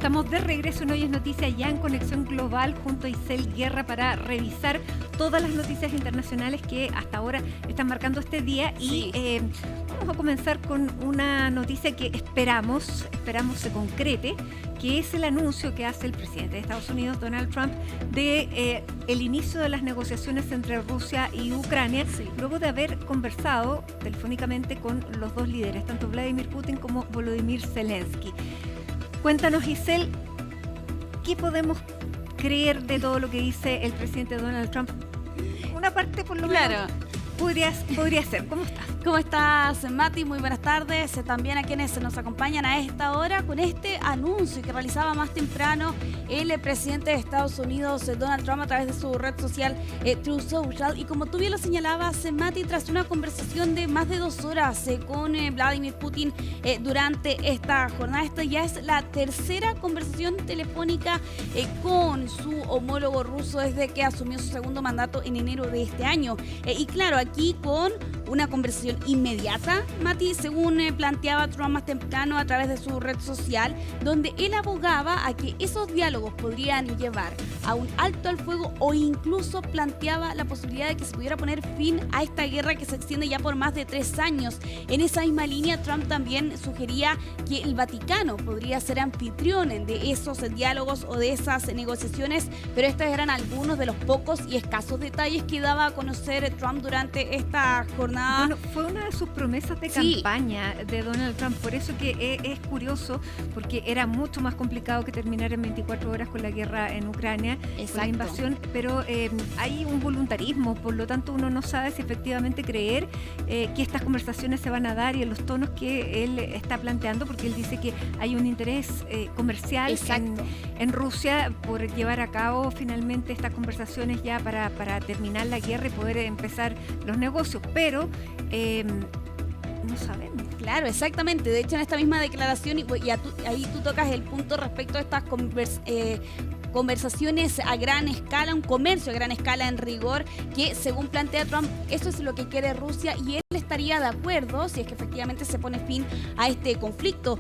estamos de regreso en Hoy es Noticia, ya en Conexión Global, junto a Isel Guerra, para revisar todas las noticias internacionales que hasta ahora están marcando este día. Sí. Y vamos a comenzar con una noticia que esperamos se concrete, que es el anuncio que hace el presidente de Estados Unidos, Donald Trump, de el inicio de las negociaciones entre Rusia y Ucrania, luego de haber conversado telefónicamente con los dos líderes, tanto Vladimir Putin como Volodymyr Zelensky. Cuéntanos, Isel, ¿qué podemos creer de todo lo que dice el presidente Donald Trump? Una parte, por lo menos, podría ser. ¿Cómo estás? ¿Cómo estás, Mati? Muy buenas tardes. También a quienes nos acompañan a esta hora con este anuncio que realizaba más temprano el presidente de Estados Unidos, Donald Trump, a través de su red social Truth Social. Y como tú bien lo señalabas, Mati, tras una conversación de más de 2 horas con Vladimir Putin durante esta jornada. Esta ya es la tercera conversación telefónica con su homólogo ruso desde que asumió su segundo mandato en enero de este año. Y claro, aquí con una conversación inmediata, Mati, según planteaba Trump más temprano a través de su red social, donde él abogaba a que esos diálogos podrían llevar a un alto al fuego o incluso planteaba la posibilidad de que se pudiera poner fin a esta guerra que se extiende ya por más de 3 años. En esa misma línea, Trump también sugería que el Vaticano podría ser anfitrión de esos diálogos o de esas negociaciones, pero estos eran algunos de los pocos y escasos detalles que daba a conocer Trump durante esta jornada. Bueno, fue una de sus promesas de campaña de Donald Trump, por eso que es curioso, porque era mucho más complicado que terminar en 24 horas con la guerra en Ucrania, con la invasión, pero hay un voluntarismo, por lo tanto uno no sabe si efectivamente creer que estas conversaciones se van a dar y en los tonos que él está planteando, porque él dice que hay un interés comercial en Rusia por llevar a cabo finalmente estas conversaciones ya para terminar la guerra y poder empezar los negocios, pero no sabemos. Claro, exactamente. De hecho, en esta misma declaración, ahí tú tocas el punto respecto a estas conversaciones a gran escala, un comercio a gran escala en rigor, que según plantea Trump, eso es lo que quiere Rusia y él estaría de acuerdo si es que efectivamente se pone fin a este conflicto.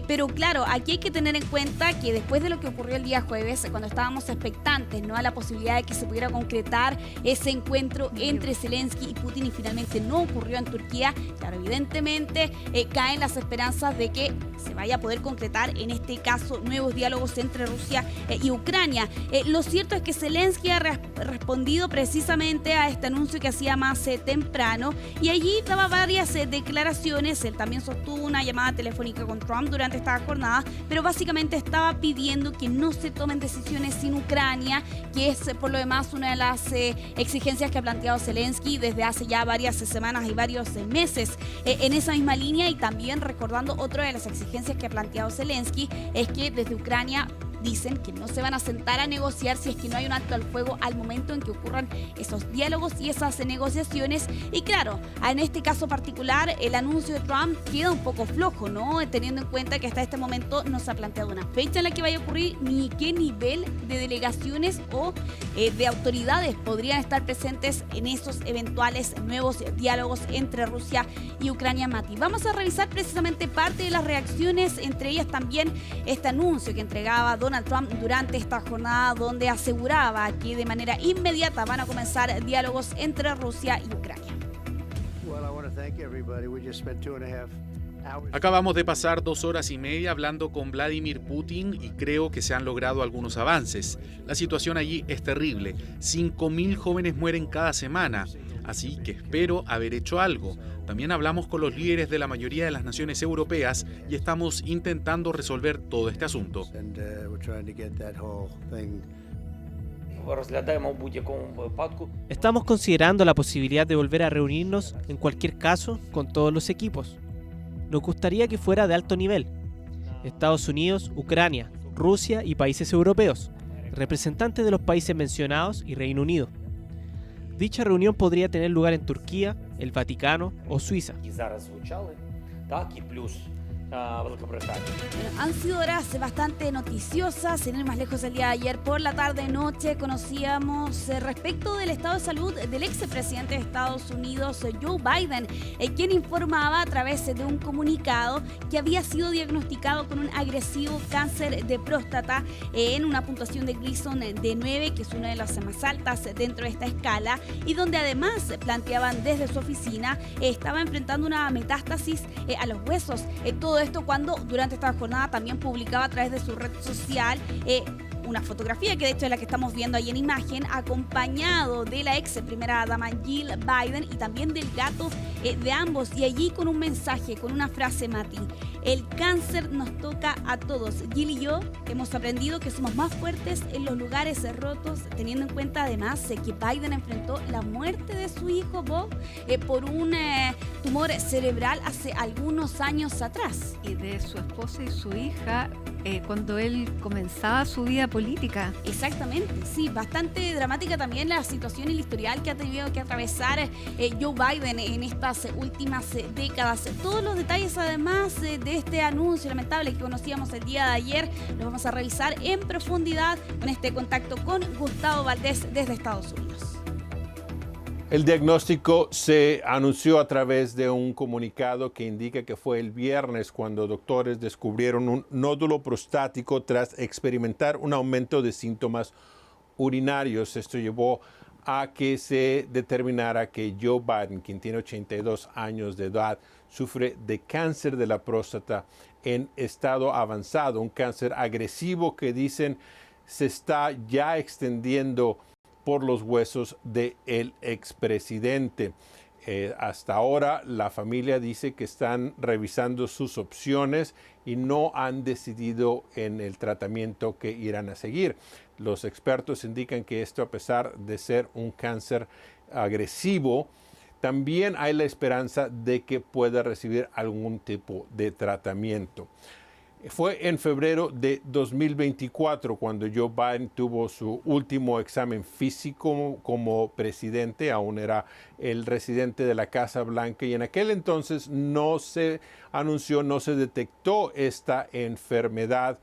Pero claro, aquí hay que tener en cuenta que después de lo que ocurrió el día jueves, cuando estábamos expectantes, ¿no?, a la posibilidad de que se pudiera concretar ese encuentro entre Zelensky y Putin y finalmente no ocurrió en Turquía, claro, evidentemente caen las esperanzas de que se vaya a poder concretar en este caso nuevos diálogos entre Rusia y Ucrania. Lo cierto es que Zelensky ha respondido precisamente a este anuncio que hacía más temprano y allí daba varias declaraciones. Él también sostuvo una llamada telefónica con Trump durante esta jornada, pero básicamente estaba pidiendo que no se tomen decisiones sin Ucrania, que es por lo demás una de las exigencias que ha planteado Zelensky desde hace ya varias semanas y varios meses. En esa misma línea, y también recordando otra de las exigencias que ha planteado Zelensky, es que desde Ucrania dicen que no se van a sentar a negociar si es que no hay un alto al fuego al momento en que ocurran esos diálogos y esas negociaciones. Y claro, en este caso particular, el anuncio de Trump queda un poco flojo, ¿no?, teniendo en cuenta que hasta este momento no se ha planteado una fecha en la que vaya a ocurrir ni qué nivel de delegaciones o de autoridades podrían estar presentes en esos eventuales nuevos diálogos entre Rusia y Ucrania. Mati, vamos a revisar precisamente parte de las reacciones, entre ellas también este anuncio que entregaba Donald Trump durante esta jornada, donde aseguraba que de manera inmediata van a comenzar diálogos entre Rusia y Ucrania. Acabamos de pasar 2 horas y media hablando con Vladimir Putin y creo que se han logrado algunos avances. La situación allí es terrible. 5.000 jóvenes mueren cada semana. Así que espero haber hecho algo. También hablamos con los líderes de la mayoría de las naciones europeas y estamos intentando resolver todo este asunto. Estamos considerando la posibilidad de volver a reunirnos en cualquier caso con todos los equipos. Nos gustaría que fuera de alto nivel. Estados Unidos, Ucrania, Rusia y países europeos, representantes de los países mencionados y Reino Unido. Dicha reunión podría tener lugar en Turquía, el Vaticano o Suiza. Han sido horas bastante noticiosas. Sin ir más lejos, el día de ayer por la tarde-noche conocíamos respecto del estado de salud del expresidente de Estados Unidos, Joe Biden, quien informaba a través de un comunicado que había sido diagnosticado con un agresivo cáncer de próstata en una puntuación de Gleason de 9, que es una de las más altas dentro de esta escala, y donde además planteaban desde su oficina estaba enfrentando una metástasis a los huesos. Todo esto cuando durante esta jornada también publicaba a través de su red social una fotografía, que de hecho es la que estamos viendo ahí en imagen, acompañado de la ex primera dama Jill Biden y también del gato de ambos, y allí con un mensaje, con una frase, Mati: el cáncer nos toca a todos. Jill y yo hemos aprendido que somos más fuertes en los lugares rotos, teniendo en cuenta además que Biden enfrentó la muerte de su hijo Bob por un tumor cerebral hace algunos años atrás. Y de su esposa y su hija cuando él comenzaba su vida política. Exactamente, sí, bastante dramática también la situación y el historial que ha tenido que atravesar Joe Biden en estas últimas décadas. Todos los detalles además de este anuncio lamentable que conocíamos el día de ayer los vamos a revisar en profundidad con este contacto con Gustavo Valdés desde Estados Unidos. El diagnóstico se anunció a través de un comunicado que indica que fue el viernes cuando doctores descubrieron un nódulo prostático tras experimentar un aumento de síntomas urinarios. Esto llevó a que se determinara que Joe Biden, quien tiene 82 años de edad, sufre de cáncer de la próstata en estado avanzado, un cáncer agresivo que dicen se está ya extendiendo por los huesos del expresidente. Hasta ahora la familia dice que están revisando sus opciones y no han decidido en el tratamiento que irán a seguir. Los expertos indican que esto, a pesar de ser un cáncer agresivo, también hay la esperanza de que pueda recibir algún tipo de tratamiento. Fue en febrero de 2024 cuando Joe Biden tuvo su último examen físico como presidente. Aún era el residente de la Casa Blanca y en aquel entonces no se anunció, no se detectó esta enfermedad.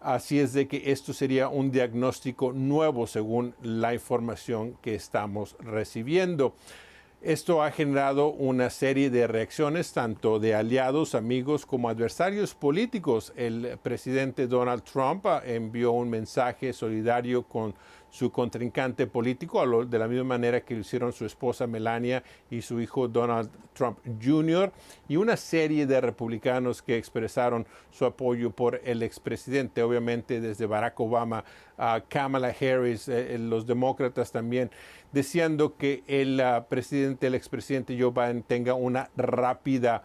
Así es de que esto sería un diagnóstico nuevo según la información que estamos recibiendo. Esto ha generado una serie de reacciones tanto de aliados, amigos como adversarios políticos. El presidente Donald Trump envió un mensaje solidario con su contrincante político, de la misma manera que lo hicieron su esposa Melania y su hijo Donald Trump Jr., y una serie de republicanos que expresaron su apoyo por el expresidente, obviamente desde Barack Obama a Kamala Harris, los demócratas también, deseando que el expresidente Joe Biden tenga una rápida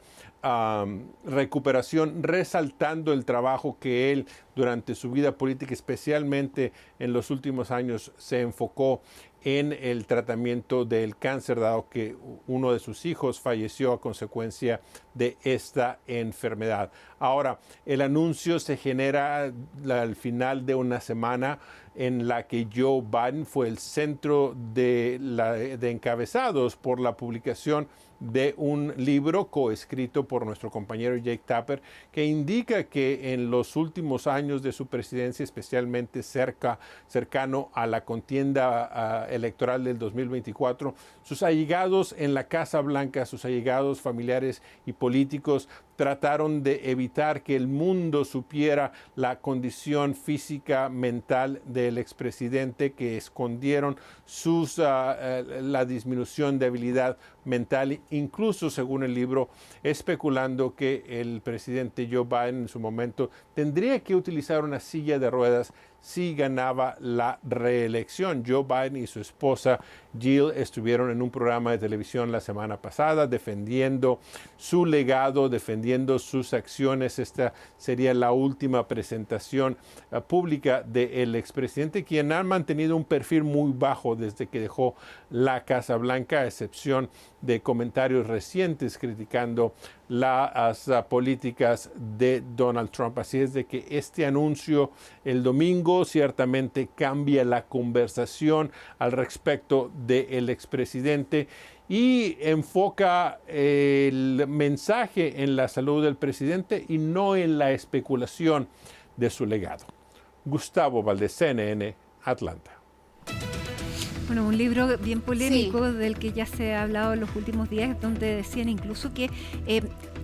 recuperación, resaltando el trabajo que él durante su vida política, especialmente en los últimos años, se enfocó en el tratamiento del cáncer, dado que uno de sus hijos falleció a consecuencia de esta enfermedad. Ahora, el anuncio se genera al final de una semana en la que Joe Biden fue el centro de encabezados por la publicación de un libro coescrito por nuestro compañero Jake Tapper, que indica que en los últimos años de su presidencia, especialmente cercano a la contienda electoral del 2024, sus allegados en la Casa Blanca, sus allegados familiares y políticos, trataron de evitar que el mundo supiera la condición física, mental del expresidente, que escondieron la disminución de habilidad mental, incluso según el libro, especulando que el presidente Joe Biden en su momento tendría que utilizar una silla de ruedas si ganaba la reelección. Joe Biden y su esposa Jill estuvieron en un programa de televisión la semana pasada defendiendo su legado, defendiendo sus acciones. Esta sería la última presentación pública del expresidente, quien ha mantenido un perfil muy bajo desde que dejó la Casa Blanca, a excepción de comentarios recientes criticando las políticas de Donald Trump. Así es de que este anuncio el domingo ciertamente cambia la conversación al respecto del expresidente y enfoca el mensaje en la salud del presidente y no en la especulación de su legado. Gustavo Valdés, CNN, Atlanta. Bueno, un libro bien polémico del que ya se ha hablado en los últimos días, donde decían incluso que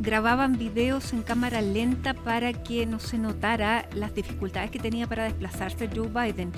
grababan videos en cámara lenta para que no se notara las dificultades que tenía para desplazarse Joe Biden.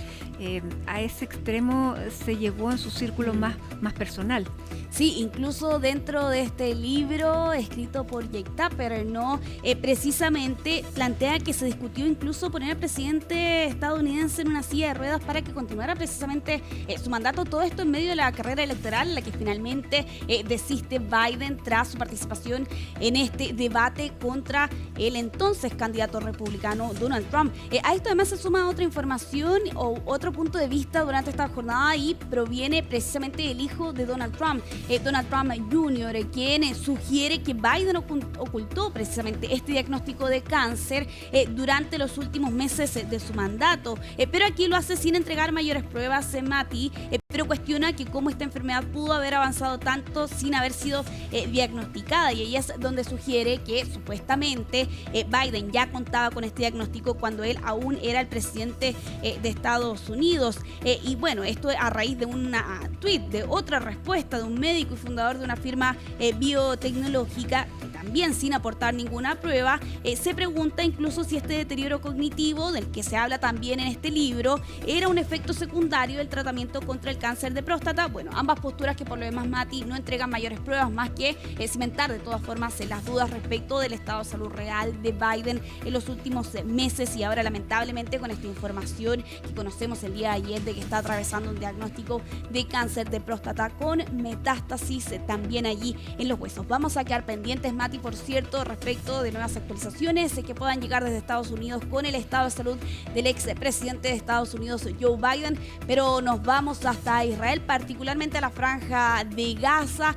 A ese extremo se llegó en su círculo más personal. Sí, incluso dentro de este libro escrito por Jake Tapper, ¿no? Precisamente plantea que se discutió incluso poner al presidente estadounidense en una silla de ruedas para que continuara precisamente su mandato. Todo esto en medio de la carrera electoral en la que finalmente desiste Biden tras su participación en este debate contra el entonces candidato republicano Donald Trump. A esto además se suma otra información o otro punto de vista durante esta jornada y proviene precisamente del hijo de Donald Trump, Donald Trump Jr., quien sugiere que Biden ocultó precisamente este diagnóstico de cáncer durante los últimos meses de su mandato. Pero aquí lo hace sin entregar mayores pruebas, Mati, pero cuestiona que cómo esta enfermedad pudo haber avanzado tanto sin haber sido diagnosticada, y ella es donde sugiere que supuestamente Biden ya contaba con este diagnóstico cuando él aún era el presidente de Estados Unidos. Y bueno, esto a raíz de una tweet, de otra respuesta de un médico y fundador de una firma biotecnológica, que también sin aportar ninguna prueba, se pregunta incluso si este deterioro cognitivo, del que se habla también en este libro, era un efecto secundario del tratamiento contra el cáncer de próstata. Bueno, ambas posturas que por lo demás, Mati, no entregan mayores pruebas más que cimentar de todas formas las dudas respecto del estado de salud real de Biden en los últimos meses, y ahora lamentablemente con esta información que conocemos el día de ayer de que está atravesando un diagnóstico de cáncer de próstata con metástasis también allí en los huesos. Vamos a quedar pendientes, Mati, por cierto, respecto de nuevas actualizaciones que puedan llegar desde Estados Unidos con el estado de salud del ex presidente de Estados Unidos, Joe Biden, pero nos vamos hasta Israel, particularmente a la franja de Gaza,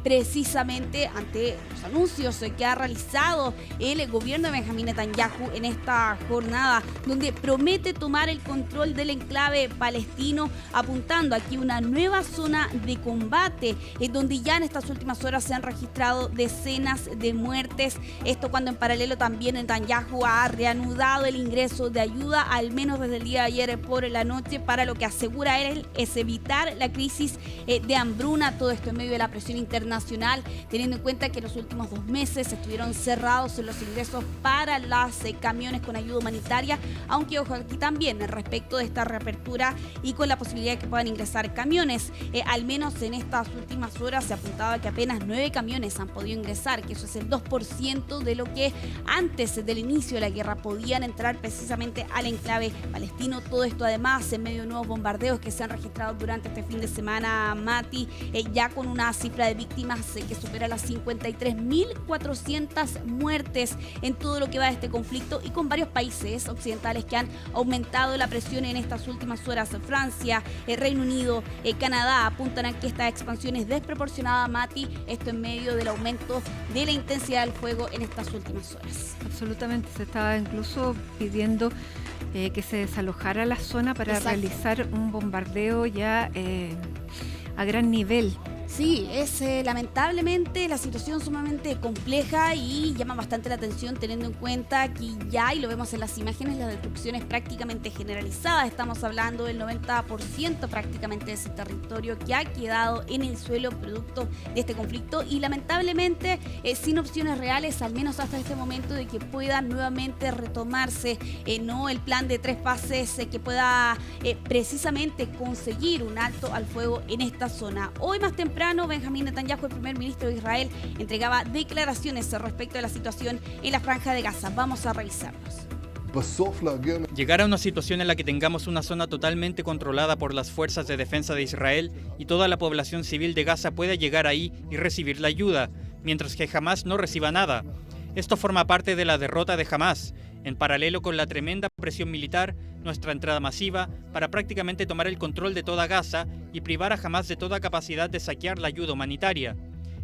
precisamente ante los anuncios que ha realizado el gobierno de Benjamín Netanyahu en esta jornada, donde promete tomar el control del enclave palestino, apuntando aquí una nueva zona de combate, donde ya en estas últimas horas se han registrado decenas de muertes. Esto cuando en paralelo también Netanyahu ha reanudado el ingreso de ayuda, al menos desde el día de ayer por la noche, para lo que asegura él es evitar la crisis de hambruna. Todo esto en medio de la presión internacional, teniendo en cuenta que los últimos 2 meses estuvieron cerrados los ingresos para los camiones con ayuda humanitaria, aunque ojo aquí también respecto de esta reapertura y con la posibilidad de que puedan ingresar camiones. Al menos en estas últimas horas se apuntaba que apenas 9 camiones han podido ingresar, que eso es el 2% de lo que antes del inicio de la guerra podían entrar precisamente al enclave palestino. Todo esto además en medio de nuevos bombardeos que se han registrado durante este fin de semana, Mati, ya con una cifra de víctimas que supera las 53.400 muertes en todo lo que va de este conflicto, y con varios países occidentales que han aumentado la presión en estas últimas horas. Francia, Reino Unido, Canadá apuntan a que esta expansión es desproporcionada, Mati, esto en medio del aumento de la intensidad del fuego en estas últimas horas. Absolutamente, se estaba incluso pidiendo que se desalojara la zona para realizar un bombardeo ya a gran nivel. Sí, es lamentablemente la situación sumamente compleja y llama bastante la atención, teniendo en cuenta que ya, y lo vemos en las imágenes, la destrucción es prácticamente generalizada. Estamos hablando del 90% prácticamente de ese territorio que ha quedado en el suelo producto de este conflicto, y lamentablemente sin opciones reales, al menos hasta este momento, de que pueda nuevamente retomarse no el plan de 3 fases que pueda precisamente conseguir un alto al fuego en esta zona. Hoy más temprano, Benjamín Netanyahu, el primer ministro de Israel, entregaba declaraciones respecto a la situación en la franja de Gaza. Vamos a revisarlos. Llegar a una situación en la que tengamos una zona totalmente controlada por las fuerzas de defensa de Israel y toda la población civil de Gaza pueda llegar ahí y recibir la ayuda, mientras que Hamás no reciba nada. Esto forma parte de la derrota de Hamás, en paralelo con la tremenda presión militar, nuestra entrada masiva para prácticamente tomar el control de toda Gaza y privar a Hamás de toda capacidad de saquear la ayuda humanitaria.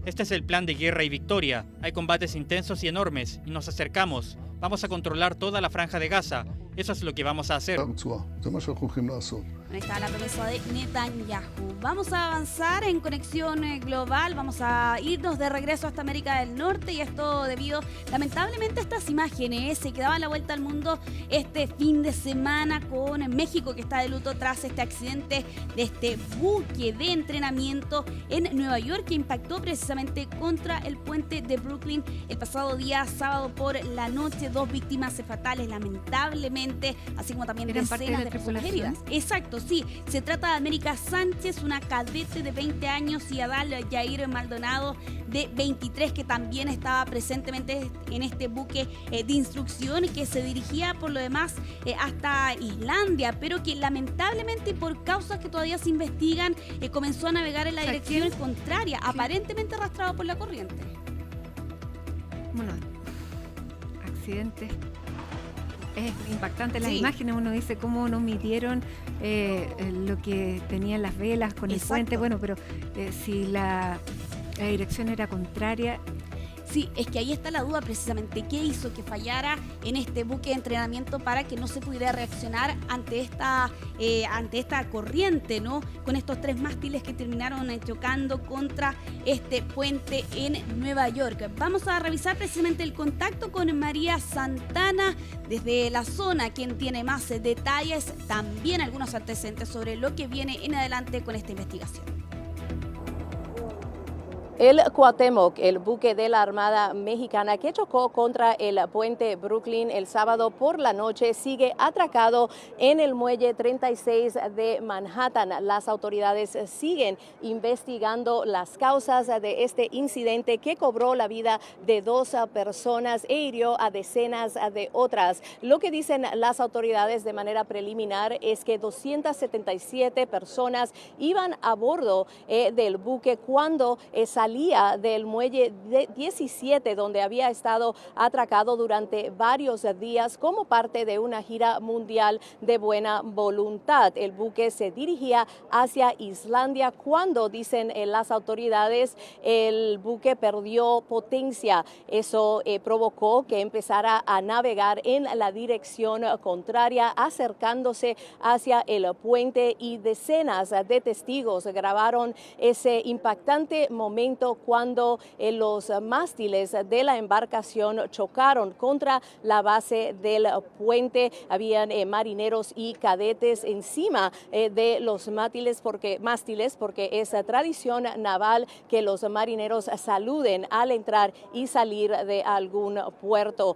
Este es el plan de guerra y victoria. Hay combates intensos y enormes, y nos acercamos. Vamos a controlar toda la franja de Gaza. Eso es lo que vamos a hacer. Ahí está la promesa de Netanyahu. Vamos a avanzar en conexión global, vamos a irnos de regreso hasta América del Norte, y esto debido, lamentablemente, a estas imágenes se daban la vuelta al mundo este fin de semana con México, que está de luto tras este accidente de este buque de entrenamiento en Nueva York que impactó precisamente contra el puente de Brooklyn el pasado día sábado por la noche. 2 víctimas fatales, lamentablemente, así como también decenas de personas heridas. Exacto. Sí, se trata de América Sánchez, una cadete de 20 años, y Adal Jair Maldonado, de 23, que también estaba presentemente en este buque de instrucción que se dirigía por lo demás hasta Islandia, pero que lamentablemente, por causas que todavía se investigan, comenzó a navegar en la dirección contraria, aparentemente arrastrado por la corriente. Bueno, accidentes. Es impactante las imágenes, uno dice cómo no midieron lo que tenían las velas con el puente, bueno, pero si la dirección era contraria. Sí, es que ahí está la duda precisamente. ¿Qué hizo que fallara en este buque de entrenamiento para que no se pudiera reaccionar ante esta corriente, ¿no? Con estos 3 mástiles que terminaron chocando contra este puente en Nueva York. Vamos a revisar precisamente el contacto con María Santana desde la zona, quien tiene más detalles, también algunos antecedentes sobre lo que viene en adelante con esta investigación. El Cuauhtémoc, el buque de la Armada Mexicana que chocó contra el puente Brooklyn el sábado por la noche, sigue atracado en el muelle 36 de Manhattan. Las autoridades siguen investigando las causas de este incidente que cobró la vida de 2 personas e hirió a decenas de otras. Lo que dicen las autoridades de manera preliminar es que 277 personas iban a bordo del buque cuando salía del muelle 17, donde había estado atracado durante varios días como parte de una gira mundial de buena voluntad. El buque se dirigía hacia Islandia cuando, dicen las autoridades, el buque perdió potencia. Eso provocó que empezara a navegar en la dirección contraria, acercándose hacia el puente, y decenas de testigos grabaron ese impactante momento cuando los mástiles de la embarcación chocaron contra la base del puente. Habían marineros y cadetes encima de los mástiles porque es tradición naval que los marineros saluden al entrar y salir de algún puerto.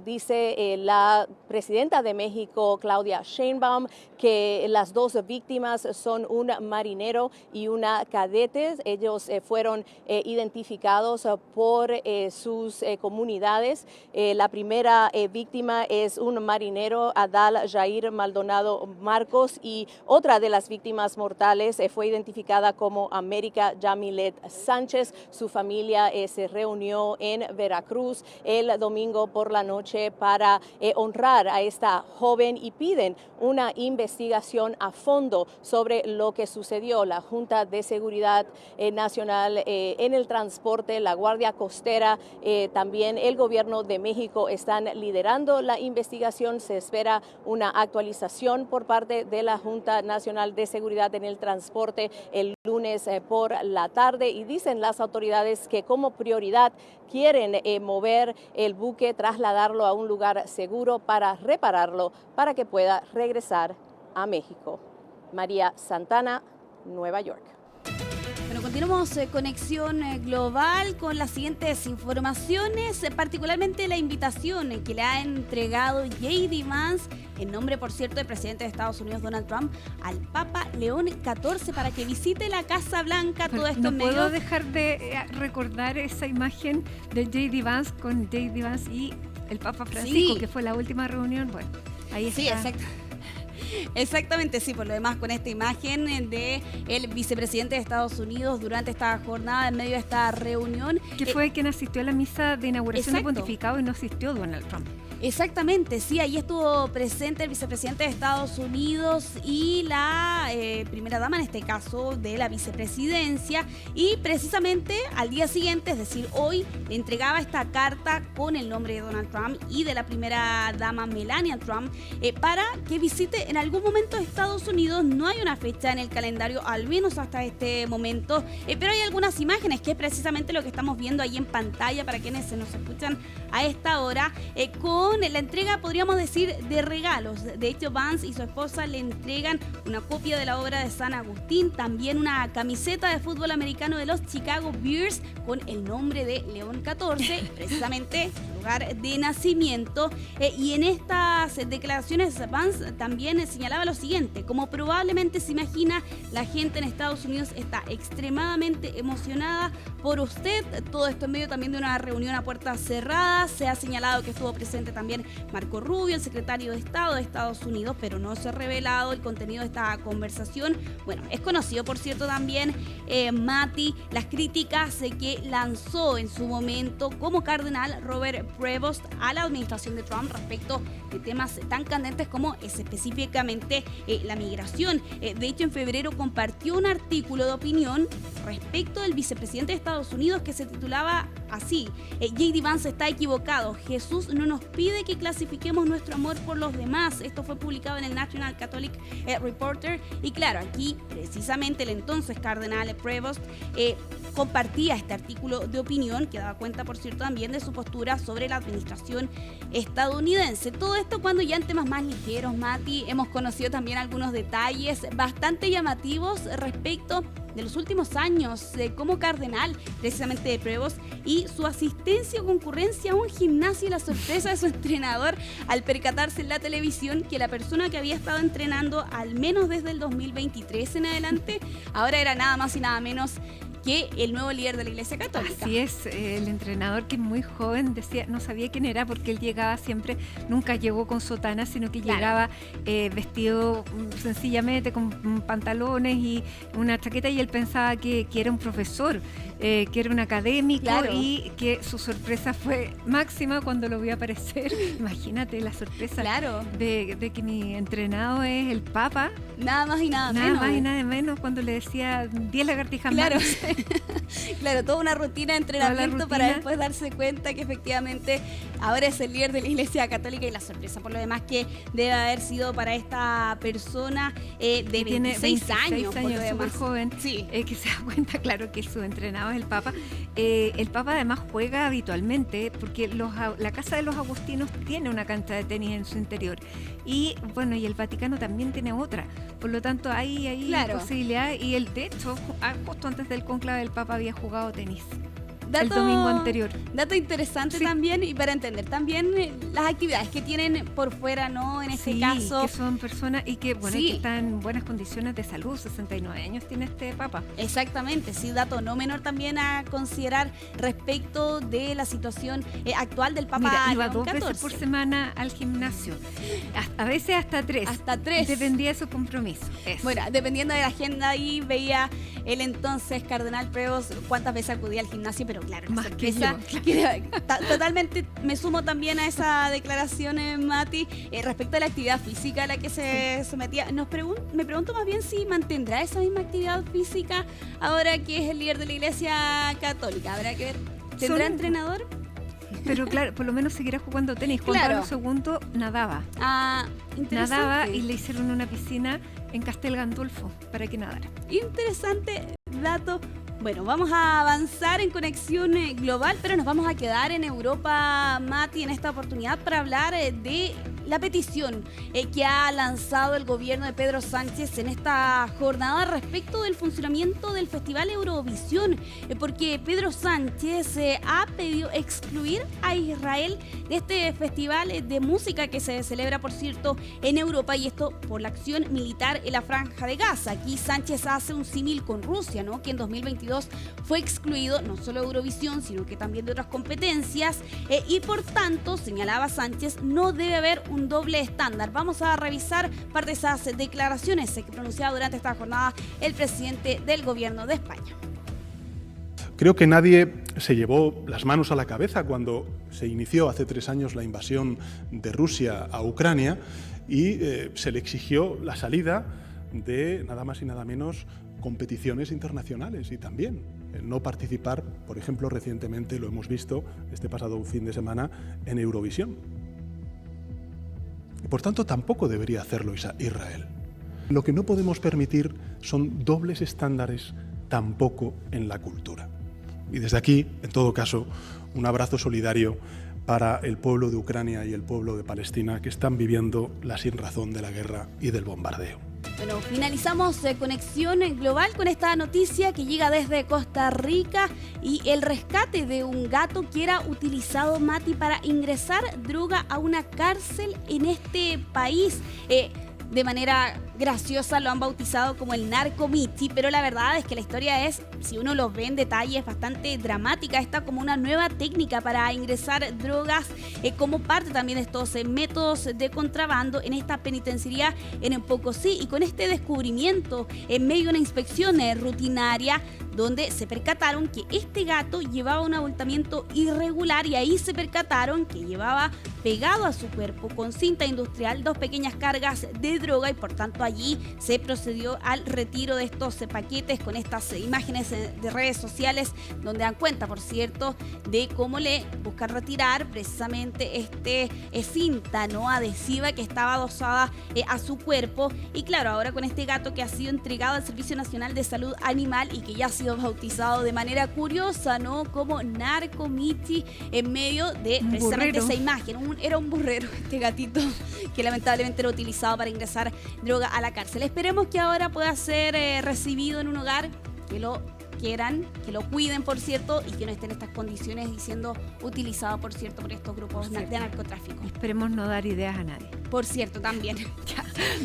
Dice la presidenta de México, Claudia Sheinbaum, que las 2 víctimas son un marinero y una cadete. Ellos fueron identificados por sus comunidades. La primera víctima es un marinero, Adal Jair Maldonado Marcos, y otra de las víctimas mortales fue identificada como América Yamilet Sánchez. Su familia se reunió en Veracruz el domingo por la noche para honrar a esta joven y piden una investigación a fondo sobre lo que sucedió. La Junta de Seguridad Nacional en el transporte, la Guardia Costera, también el gobierno de México están liderando la investigación. Se espera una actualización por parte de la Junta Nacional de Seguridad en el Transporte el lunes por la tarde, y dicen las autoridades que como prioridad quieren mover el buque, trasladarlo a un lugar seguro para repararlo para que pueda regresar a México. María Santana, Nueva York. Bueno, continuamos conexión global con las siguientes informaciones, particularmente la invitación que le ha entregado J.D. Vance, en nombre, por cierto, del presidente de Estados Unidos, Donald Trump, al Papa León XIV para que visite la Casa Blanca. Todo esto no puedo dejar de recordar esa imagen de J.D. Vance con J.D. Vance y el Papa Francisco, que fue la última reunión. Bueno, ahí está. Sí, exacto. Exactamente, sí, por lo demás con esta imagen de el vicepresidente de Estados Unidos durante esta jornada, en medio de esta reunión. Que fue quien asistió a la misa de inauguración del pontificado y no asistió Donald Trump. Exactamente, sí, ahí estuvo presente el vicepresidente de Estados Unidos y la primera dama, en este caso, de la vicepresidencia, y precisamente al día siguiente, es decir, hoy, le entregaba esta carta con el nombre de Donald Trump y de la primera dama Melania Trump para que visite en algún momento Estados Unidos. No hay una fecha en el calendario, al menos hasta este momento, pero hay algunas imágenes, que es precisamente lo que estamos viendo ahí en pantalla para quienes se nos escuchan a esta hora, con la entrega, podríamos decir, de regalos. De hecho, Vance y su esposa le entregan una copia de la obra de San Agustín, también una camiseta de fútbol americano de los Chicago Bears con el nombre de León XIV, precisamente su lugar de nacimiento. Y en estas declaraciones, Vance también señalaba lo siguiente: como probablemente se imagina, la gente en Estados Unidos está extremadamente emocionada por usted. Todo esto en medio también de una reunión a puertas cerradas. Se ha señalado que estuvo presente también Marco Rubio, el secretario de Estado de Estados Unidos, pero no se ha revelado el contenido de esta conversación. Bueno, es conocido, por cierto, también, Mati, las críticas que lanzó en su momento como cardenal Robert Prevost a la administración de Trump respecto de temas tan candentes como específicamente la migración. De hecho, en febrero compartió un artículo de opinión respecto del vicepresidente de Estados Unidos que se titulaba así: J.D. Vance está equivocado, Jesús no nos pide que clasifiquemos nuestro amor por los demás. Esto fue publicado en el National Catholic Reporter, y claro, aquí precisamente el entonces cardenal Prevost compartía este artículo de opinión, que daba cuenta, por cierto, también de su postura sobre la administración estadounidense. Todo esto cuando ya en temas más ligeros, Mati, hemos conocido también algunos detalles bastante llamativos respecto de los últimos años como cardenal, precisamente de Prevost, y su asistencia o concurrencia a un gimnasio, y la sorpresa de su entrenador al percatarse en la televisión que la persona que había estado entrenando al menos desde el 2023 en adelante, ahora era nada más y nada menos que el nuevo líder de la Iglesia Católica. Así es, el entrenador, que muy joven, decía, no sabía quién era, porque él llegaba siempre, nunca llegó con sotana, sino que llegaba vestido sencillamente con pantalones y una chaqueta, y él pensaba que era un profesor, que era un académico, y que su sorpresa fue máxima cuando lo vio aparecer. Imagínate la sorpresa de que mi entrenado es el Papa. Nada más y nada menos. Nada más y nada menos, cuando le decía 10 lagartijas más. Claro, toda una rutina de entrenamiento para después darse cuenta que efectivamente ahora es el líder de la Iglesia Católica, y la sorpresa por lo demás que debe haber sido para esta persona de 26 años, por lo demás. Súper joven, que se da cuenta, claro, que su entrenador es el Papa. El Papa además juega habitualmente, porque la Casa de los Agustinos tiene una cancha de tenis en su interior, y bueno, y el Vaticano también tiene otra, por lo tanto hay posibilidad, y él, de hecho, justo antes del conclave, el Papa había jugado tenis el domingo anterior. Dato interesante también, y para entender también las actividades que tienen por fuera, ¿no? En este caso, que son personas y que, bueno, que están en buenas condiciones de salud. 69 años tiene este Papa. Exactamente, sí, dato no menor también a considerar respecto de la situación actual del Papa. Mira, iba 2 veces por semana al gimnasio, a veces hasta 3. Hasta 3. Dependía de su compromiso. Eso. Bueno, dependiendo de la agenda, ahí veía el entonces cardenal Prevost cuántas veces acudía al gimnasio, pero claro, más sorpresa, que totalmente me sumo también a esa declaración, Mati, respecto a la actividad física a la que se sometía. Me pregunto más bien si mantendrá esa misma actividad física ahora que es el líder de la Iglesia Católica. Habrá que ver. ¿Tendrá entrenador? Pero claro, por lo menos seguirá jugando tenis. Juan Pablo II nadaba. Interesante. Nadaba, y le hicieron una piscina en Castel Gandolfo para que nadara. Interesante dato. Bueno, vamos a avanzar en conexión global, pero nos vamos a quedar en Europa, Mati, en esta oportunidad para hablar de la petición que ha lanzado el gobierno de Pedro Sánchez en esta jornada respecto del funcionamiento del Festival Eurovisión, porque Pedro Sánchez ha pedido excluir a Israel de este festival de música que se celebra, por cierto, en Europa, y esto por la acción militar en la Franja de Gaza. Aquí Sánchez hace un símil con Rusia, ¿no?, que en 2022 fue excluido no solo de Eurovisión, sino que también de otras competencias, y por tanto, señalaba Sánchez, no debe haber un doble estándar. Vamos a revisar parte de esas declaraciones que pronunciaba durante esta jornada el presidente del gobierno de España. Creo que nadie se llevó las manos a la cabeza cuando se inició hace 3 años la invasión de Rusia a Ucrania y se le exigió la salida de nada más y nada menos competiciones internacionales y también el no participar, por ejemplo, recientemente lo hemos visto este pasado fin de semana en Eurovisión. Y por tanto tampoco debería hacerlo Israel. Lo que no podemos permitir son dobles estándares tampoco en la cultura. Y desde aquí, en todo caso, un abrazo solidario para el pueblo de Ucrania y el pueblo de Palestina que están viviendo la sinrazón de la guerra y del bombardeo. Bueno, finalizamos Conexión Global con esta noticia que llega desde Costa Rica y el rescate de un gato que era utilizado, Mati, para ingresar droga a una cárcel en este país. De manera graciosa lo han bautizado como el Narco Michi, pero la verdad es que la historia es, si uno lo ve en detalle, es bastante dramática. Está como una nueva técnica para ingresar drogas como parte también de estos métodos de contrabando en esta penitenciaría en Pocosí. Y con este descubrimiento, en medio de una inspección rutinaria, donde se percataron que este gato llevaba un abultamiento irregular y ahí se percataron que llevaba pegado a su cuerpo con cinta industrial 2 pequeñas cargas de droga y por tanto allí se procedió al retiro de estos paquetes con estas imágenes de redes sociales donde dan cuenta, por cierto, de cómo le buscan retirar precisamente cinta no adhesiva que estaba adosada a su cuerpo. Y claro, ahora con este gato que ha sido entregado al Servicio Nacional de Salud Animal y que ya ha sido bautizado de manera curiosa, ¿no?, como Narco Michi, en medio de precisamente esa imagen. Era un burrero este gatito que lamentablemente era utilizado para ingresar droga a la cárcel. Esperemos que ahora pueda ser recibido en un hogar, que lo quieran, que lo cuiden, por cierto, y que no esté en estas condiciones y siendo utilizado, por cierto, por estos grupos de narcotráfico. Esperemos no dar ideas a nadie. Por cierto, también.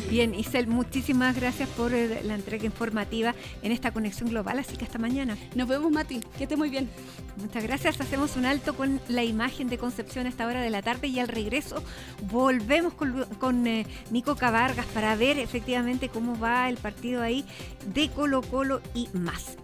Bien, Isel, muchísimas gracias por la entrega informativa en esta Conexión Global, así que hasta mañana. Nos vemos, Mati, que esté muy bien. Muchas gracias, hacemos un alto con la imagen de Concepción a esta hora de la tarde y al regreso volvemos con Nico Cavargas para ver efectivamente cómo va el partido ahí de Colo-Colo y más.